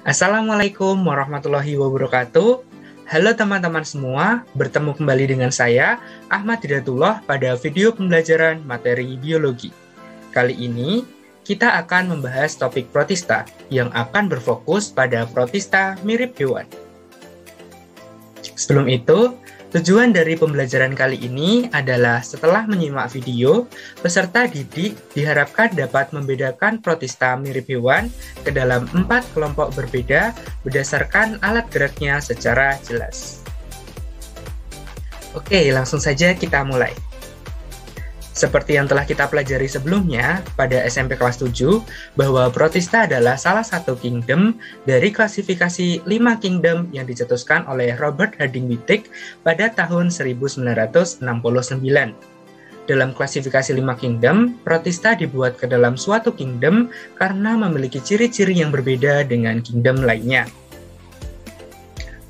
Assalamualaikum warahmatullahi wabarakatuh. Halo teman-teman semua, bertemu kembali dengan saya, Ahmad Hidayatullah, pada video pembelajaran materi biologi. Kali ini, kita akan membahas topik protista yang akan berfokus pada protista mirip hewan. Sebelum itu, tujuan dari pembelajaran kali ini adalah setelah menyimak video, peserta didik diharapkan dapat membedakan protista mirip hewan ke dalam 4 kelompok berbeda berdasarkan alat geraknya secara jelas. Oke, langsung saja kita mulai. Seperti yang telah kita pelajari sebelumnya pada SMP kelas 7, bahwa protista adalah salah satu kingdom dari klasifikasi 5 kingdom yang dicetuskan oleh Robert Harding-Wittig pada tahun 1969. Dalam klasifikasi 5 kingdom, protista dibuat ke dalam suatu kingdom karena memiliki ciri-ciri yang berbeda dengan kingdom lainnya.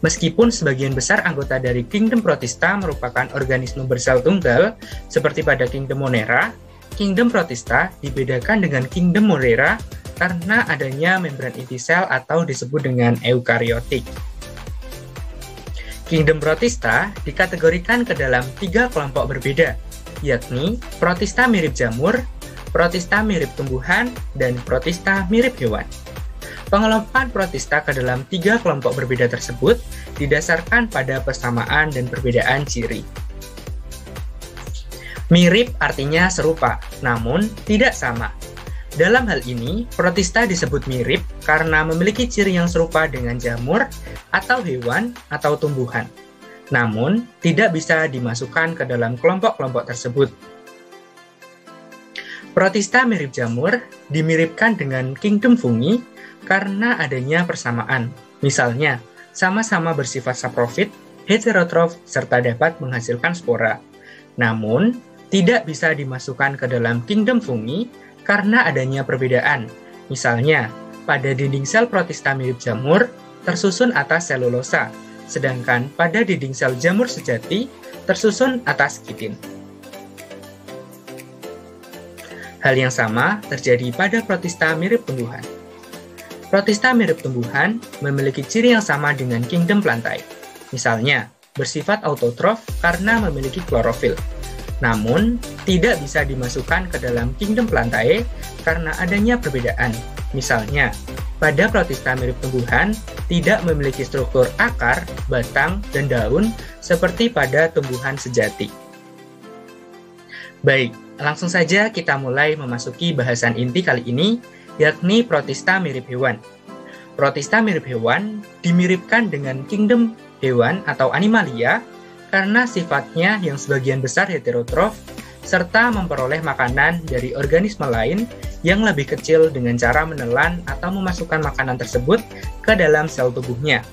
Meskipun sebagian besar anggota dari kingdom protista merupakan organisme bersel tunggal, seperti pada kingdom Monera, kingdom protista dibedakan dengan kingdom Monera karena adanya membran inti sel atau disebut dengan eukariotik. Kingdom protista dikategorikan ke dalam 3 kelompok berbeda, yakni protista mirip jamur, protista mirip tumbuhan, dan protista mirip hewan. Pengelompokan protista ke dalam 3 kelompok berbeda tersebut didasarkan pada persamaan dan perbedaan ciri. Mirip artinya serupa, namun tidak sama. Dalam hal ini, protista disebut mirip karena memiliki ciri yang serupa dengan jamur atau hewan atau tumbuhan, namun tidak bisa dimasukkan ke dalam kelompok-kelompok tersebut. Protista mirip jamur dimiripkan dengan kingdom fungi karena adanya persamaan. Misalnya, sama-sama bersifat saprofit, heterotrof, serta dapat menghasilkan spora. Namun, tidak bisa dimasukkan ke dalam kingdom fungi karena adanya perbedaan. Misalnya, pada dinding sel protista mirip jamur tersusun atas selulosa, sedangkan pada dinding sel jamur sejati tersusun atas kitin. Hal yang sama terjadi pada protista mirip tumbuhan. Protista mirip tumbuhan memiliki ciri yang sama dengan kingdom plantae. Misalnya, bersifat autotrof karena memiliki klorofil. Namun, tidak bisa dimasukkan ke dalam kingdom plantae karena adanya perbedaan. Misalnya, pada protista mirip tumbuhan tidak memiliki struktur akar, batang, dan daun seperti pada tumbuhan sejati. Baik, langsung saja kita mulai memasuki bahasan inti kali ini, yakni protista mirip hewan. Protista mirip hewan dimiripkan dengan kingdom hewan atau animalia karena sifatnya yang sebagian besar heterotrof serta memperoleh makanan dari organisme lain yang lebih kecil dengan cara menelan atau memasukkan makanan tersebut ke dalam sel tubuhnya.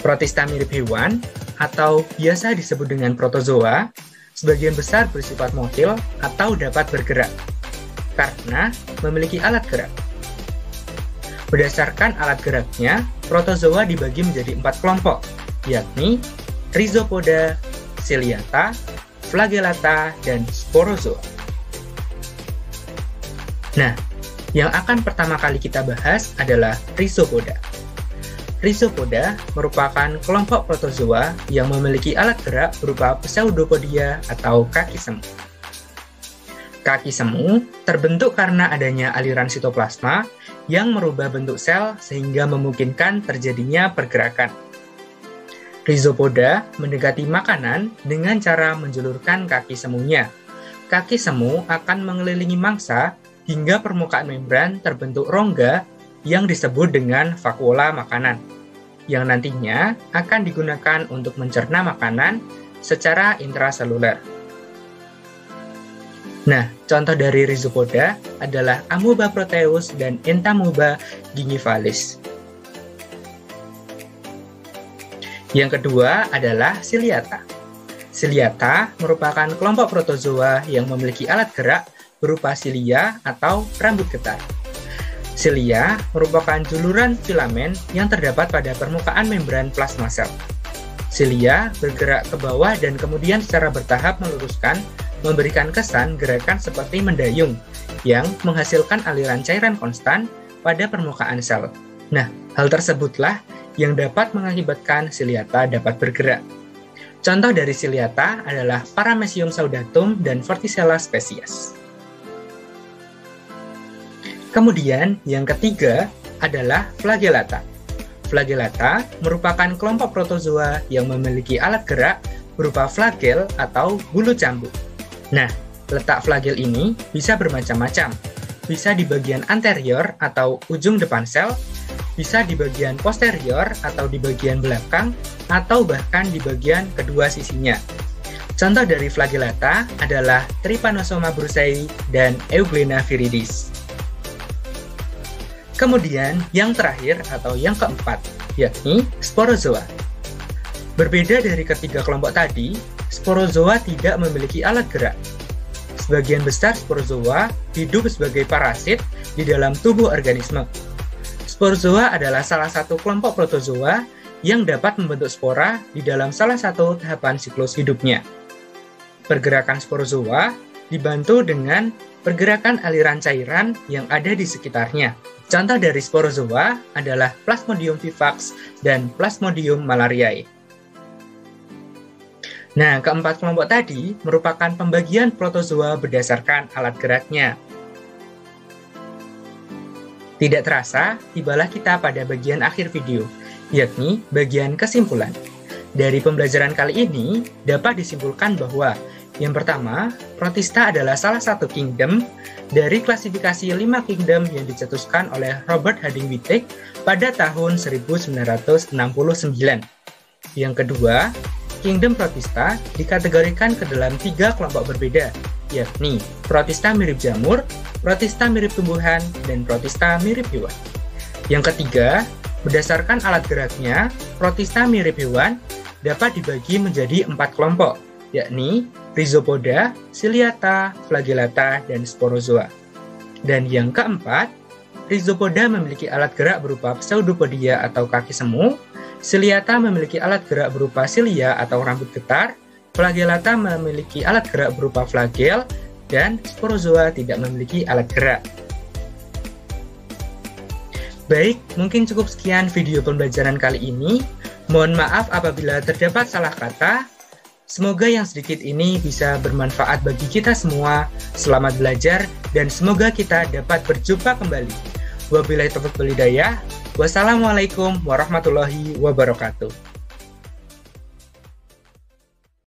Protista mirip hewan atau biasa disebut dengan protozoa sebagian besar bersifat motil atau dapat bergerak karena memiliki alat gerak. Berdasarkan alat geraknya, protozoa dibagi menjadi 4 kelompok, yakni Rhizopoda, Ciliata, Flagellata, dan Sporozoa. Nah, yang akan pertama kali kita bahas adalah Rhizopoda. Rhizopoda merupakan kelompok protozoa yang memiliki alat gerak berupa pseudopodia atau kaki semu. Kaki semu terbentuk karena adanya aliran sitoplasma yang merubah bentuk sel sehingga memungkinkan terjadinya pergerakan. Rhizopoda mendekati makanan dengan cara menjulurkan kaki semunya. Kaki semu akan mengelilingi mangsa hingga permukaan membran terbentuk rongga yang disebut dengan vakuola makanan, yang nantinya akan digunakan untuk mencerna makanan secara intraseluler. Nah, contoh dari Rhizopoda adalah Amoeba proteus dan Entamoeba gingivalis. Yang kedua adalah Ciliata. Ciliata merupakan kelompok protozoa yang memiliki alat gerak berupa silia atau rambut getar. Silia merupakan juluran filamen yang terdapat pada permukaan membran plasma sel. Silia bergerak ke bawah dan kemudian secara bertahap meluruskan, memberikan kesan gerakan seperti mendayung, yang menghasilkan aliran cairan konstan pada permukaan sel. Nah, hal tersebutlah yang dapat mengakibatkan siliata dapat bergerak. Contoh dari siliata adalah Paramecium saudatum dan Vorticella species. Kemudian, yang ketiga adalah flagellata. Flagellata merupakan kelompok protozoa yang memiliki alat gerak berupa flagel atau bulu cambuk. Nah, letak flagel ini bisa bermacam-macam. Bisa di bagian anterior atau ujung depan sel, bisa di bagian posterior atau di bagian belakang, atau bahkan di bagian kedua sisinya. Contoh dari flagellata adalah Trypanosoma brucei dan Euglena viridis. Kemudian yang terakhir atau yang keempat, yakni sporozoa. Berbeda dari ketiga kelompok tadi, sporozoa tidak memiliki alat gerak. Sebagian besar sporozoa hidup sebagai parasit di dalam tubuh organisme. Sporozoa adalah salah satu kelompok protozoa yang dapat membentuk spora di dalam salah satu tahapan siklus hidupnya. Pergerakan sporozoa dibantu dengan pergerakan aliran cairan yang ada di sekitarnya. Contoh dari sporozoa adalah Plasmodium vivax dan Plasmodium malariae. Nah, keempat kelompok tadi merupakan pembagian protozoa berdasarkan alat geraknya. Tidak terasa, tibalah kita pada bagian akhir video, yakni bagian kesimpulan. Dari pembelajaran kali ini, dapat disimpulkan bahwa yang pertama, Protista adalah salah satu kingdom dari klasifikasi 5 kingdom yang dicetuskan oleh Robert Harding-Wittig pada tahun 1969. Yang kedua, kingdom Protista dikategorikan ke dalam 3 kelompok berbeda, yakni Protista mirip jamur, Protista mirip tumbuhan, dan Protista mirip hewan. Yang ketiga, berdasarkan alat geraknya, Protista mirip hewan dapat dibagi menjadi 4 kelompok, yakni Rhizopoda, Ciliata, Flagellata, dan Sporozoa. Dan yang keempat, Rhizopoda memiliki alat gerak berupa pseudopodia atau kaki semu, Ciliata memiliki alat gerak berupa cilia atau rambut getar, Flagellata memiliki alat gerak berupa flagel, dan Sporozoa tidak memiliki alat gerak. Baik, mungkin cukup sekian video pembelajaran kali ini. Mohon maaf apabila terdapat salah kata. Semoga yang sedikit ini bisa bermanfaat bagi kita semua. Selamat belajar dan semoga kita dapat berjumpa kembali. Wabillahi taufiq wal hidayah. Wassalamualaikum warahmatullahi wabarakatuh.